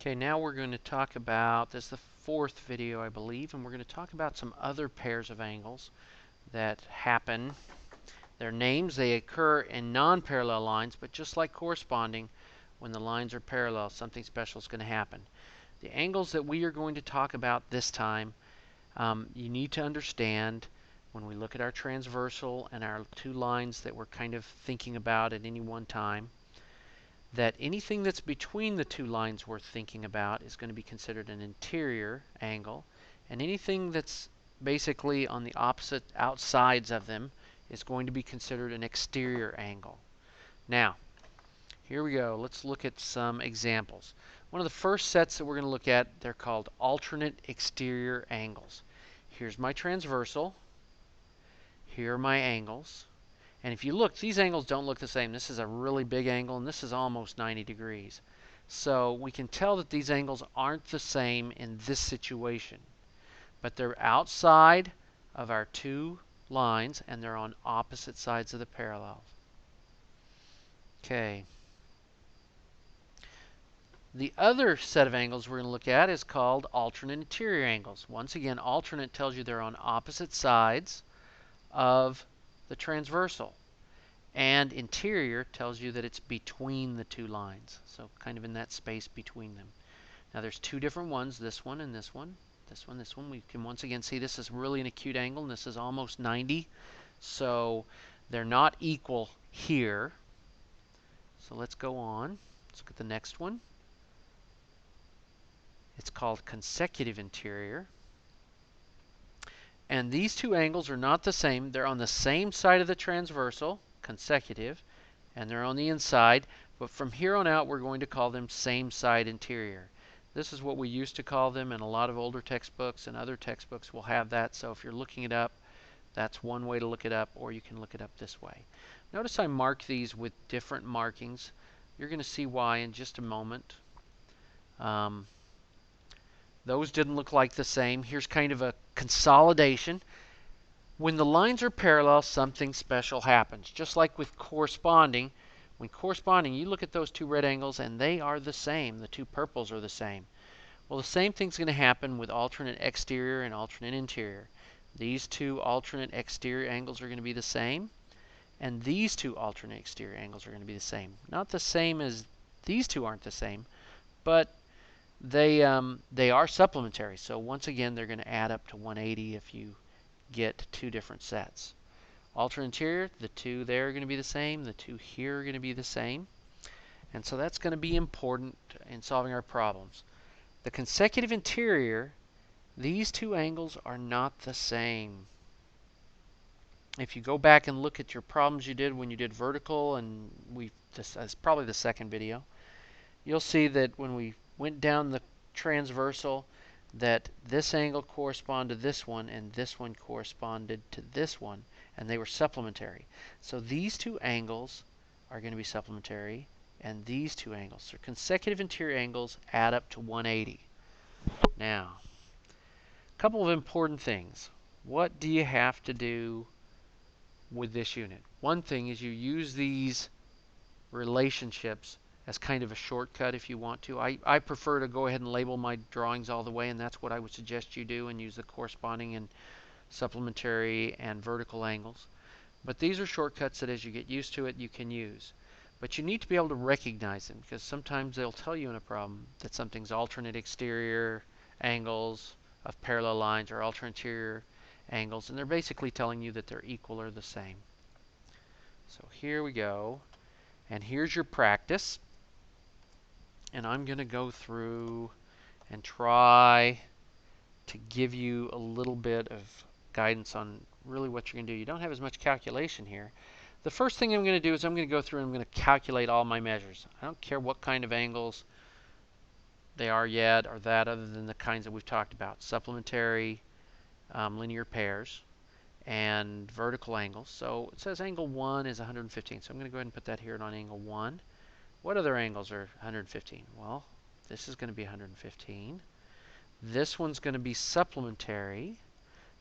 Okay, now we're going to talk about, this is the fourth video I believe, and we're going to talk about some other pairs of angles that happen. They're names, they occur in non-parallel lines, but just like corresponding, when the lines are parallel, something special is going to happen. The angles that we are going to talk about this time, you need to understand when we look at our transversal and our two lines that we're kind of thinking about at any one time, that anything that's between the two lines we're thinking about is going to be considered an interior angle, and anything that's basically on the opposite outsides of them is going to be considered an exterior angle. Now, here we go. Let's look at some examples. One of the first sets that we're going to look at, they're called alternate exterior angles. Here's my transversal. Here are my angles. And if you look, these angles don't look the same. This is a really big angle, and this is almost 90 degrees. So we can tell that these angles aren't the same in this situation. But they're outside of our two lines, and they're on opposite sides of the parallel. Okay. The other set of angles we're going to look at is called alternate interior angles. Once again, alternate tells you they're on opposite sides of the transversal. And interior tells you that it's between the two lines, so kind of in that space between them. Now there's two different ones, this one and this one. This one. We can once again see this is really an acute angle, and this is almost 90. So they're not equal here. So let's go on. Let's look at the next one. It's called consecutive interior. And these two angles are not the same. They're on the same side of the transversal, consecutive, and they're on the inside, but from here on out we're going to call them same side interior. This is what we used to call them, and a lot of older textbooks and other textbooks will have that. So if you're looking it up, that's one way to look it up, or you can look it up this way. Notice I mark these with different markings. You're going to see why in just a moment. Those didn't look like the same. Here's kind of a consolidation. When the lines are parallel, something special happens. Just like with corresponding, when corresponding, you look at those two red angles and they are the same. The two purples are the same. Well, the same thing's going to happen with alternate exterior and alternate interior. These two alternate exterior angles are going to be the same, and these two alternate exterior angles are going to be the same. Not the same as these two aren't the same, but they are supplementary. So once again, they're going to add up to 180 if you get two different sets. Alternate interior, the two there are going to be the same, the two here are going to be the same. And so that's going to be important in solving our problems. The consecutive interior, these two angles are not the same. If you go back and look at your problems you did when you did vertical, and this is probably the second video, you'll see that when we went down the transversal, that this angle corresponded to this one, and this one corresponded to this one, and they were supplementary. So these two angles are going to be supplementary, and these two angles. So consecutive interior angles add up to 180. Now, a couple of important things. What do you have to do with this unit? One thing is you use these relationships as kind of a shortcut if you want to. I prefer to go ahead and label my drawings all the way, and that's what I would suggest you do, and use the corresponding and supplementary and vertical angles. But these are shortcuts that as you get used to it, you can use. But you need to be able to recognize them, because sometimes they'll tell you in a problem that something's alternate exterior angles of parallel lines or alternate interior angles, and they're basically telling you that they're equal or the same. So here we go, and here's your practice. And I'm going to go through and try to give you a little bit of guidance on really what you're going to do. You don't have as much calculation here. The first thing I'm going to do is I'm going to go through and I'm going to calculate all my measures. I don't care what kind of angles they are yet or that, other than the kinds that we've talked about. Supplementary, linear pairs, and vertical angles. So it says angle 1 is 115. So I'm going to go ahead and put that here on angle 1. What other angles are 115? Well, this is going to be 115. This one's going to be supplementary,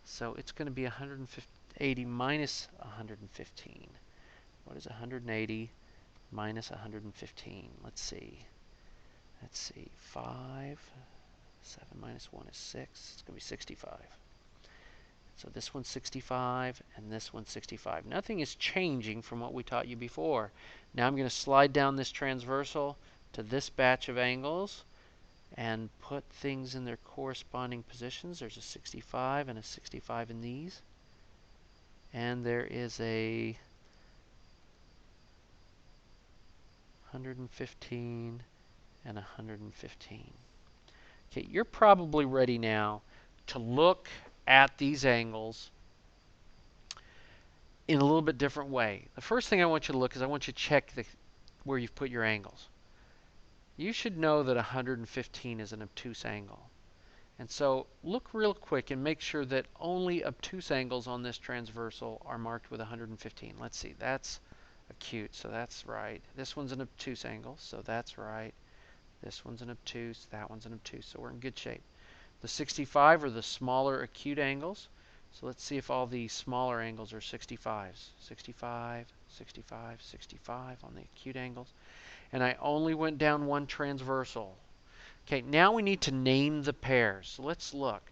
so it's going to be 180 minus 115. What is 180 minus 115? Let's see. Let's see, 5, 7 minus 1 is 6. It's going to be 65. So this one's 65, and this one's 65. Nothing is changing from what we taught you before. Now I'm going to slide down this transversal to this batch of angles and put things in their corresponding positions. There's a 65 and a 65 in these. And there is a 115 and 115. Okay, you're probably ready now to look at these angles in a little bit different way. The first thing I want you to look is I want you to check where you've put your angles. You should know that 115 is an obtuse angle. And so look real quick and make sure that only obtuse angles on this transversal are marked with 115. Let's see, that's acute, so that's right. This one's an obtuse angle, so that's right. This one's an obtuse, that one's an obtuse, so we're in good shape. The 65 are the smaller acute angles. So let's see if all the smaller angles are 65s. 65, 65, 65 on the acute angles. And I only went down one transversal. Okay, now we need to name the pairs. So let's look.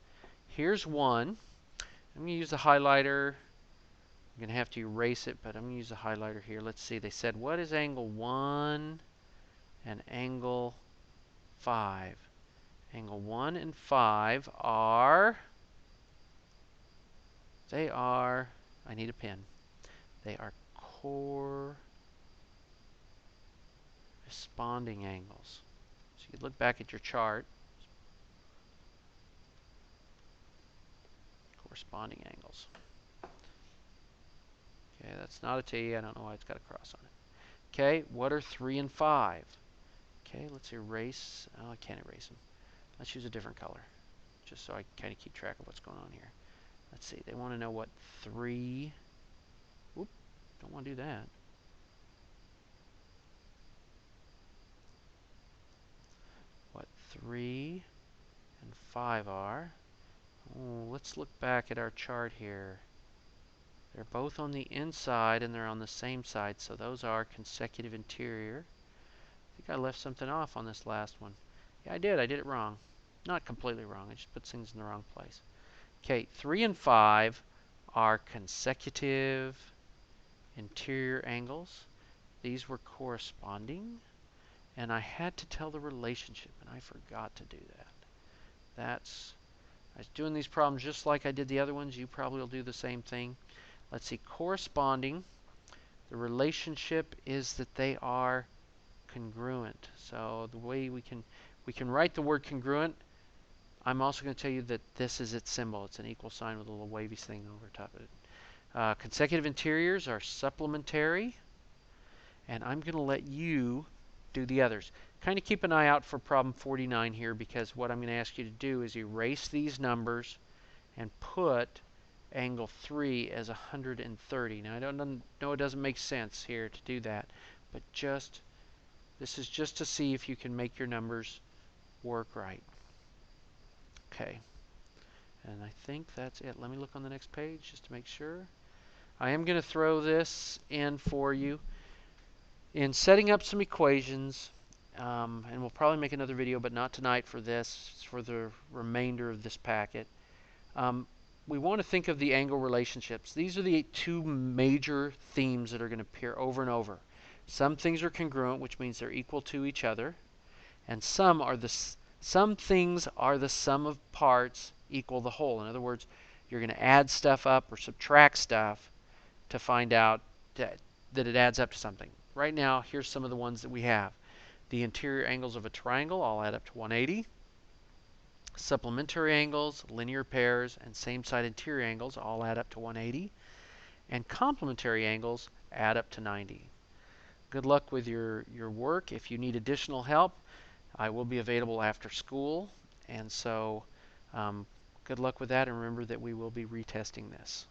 Here's one. I'm going to use the highlighter. I'm going to have to erase it, but I'm going to use the highlighter here. Let's see. They said, what is angle 1 and angle 5? Angle 1 and 5 are, I need a pen. They are corresponding angles. So you look back at your chart. Corresponding angles. Okay, that's not a T. I don't know why it's got a cross on it. Okay, what are 3 and 5? Okay, let's erase. Oh, I can't erase them. Let's use a different color, just so I can kind of keep track of what's going on here. Let's see. They want to know what 3. Whoop, don't want to do that. What 3 and 5 are. Oh, let's look back at our chart here. They're both on the inside and they're on the same side, so those are consecutive interior. I think I left something off on this last one. Yeah, I did. I did it wrong. Not completely wrong. I just put things in the wrong place. Okay, 3 and 5 are consecutive interior angles. These were corresponding, and I had to tell the relationship, and I forgot to do that. I was doing these problems just like I did the other ones. You probably will do the same thing. Let's see, corresponding. The relationship is that they are congruent. So the way we can write the word congruent. I'm also going to tell you that this is its symbol. It's an equal sign with a little wavy thing over top of it. Consecutive interiors are supplementary, and I'm going to let you do the others. Kind of keep an eye out for problem 49 here, because what I'm going to ask you to do is erase these numbers and put angle 3 as 130. Now I don't know, it doesn't make sense here to do that, but this is just to see if you can make your numbers work right. Okay, and I think that's it. Let me look on the next page just to make sure. I am going to throw this in for you in setting up some equations, and we'll probably make another video, but not tonight for this. It's for the remainder of this packet. We want to think of the angle relationships. These are the 2 major themes that are going to appear over and over. Some things are congruent, which means they're equal to each other, and some things are the sum of parts equal the whole. In other words, you're going to add stuff up or subtract stuff to find out that it adds up to something. Right now, here's some of the ones that we have. The interior angles of a triangle all add up to 180. Supplementary angles, linear pairs, and same-side interior angles all add up to 180. And complementary angles add up to 90. Good luck with your work. If you need additional help, I will be available after school. And so good luck with that, and remember that we will be retesting this.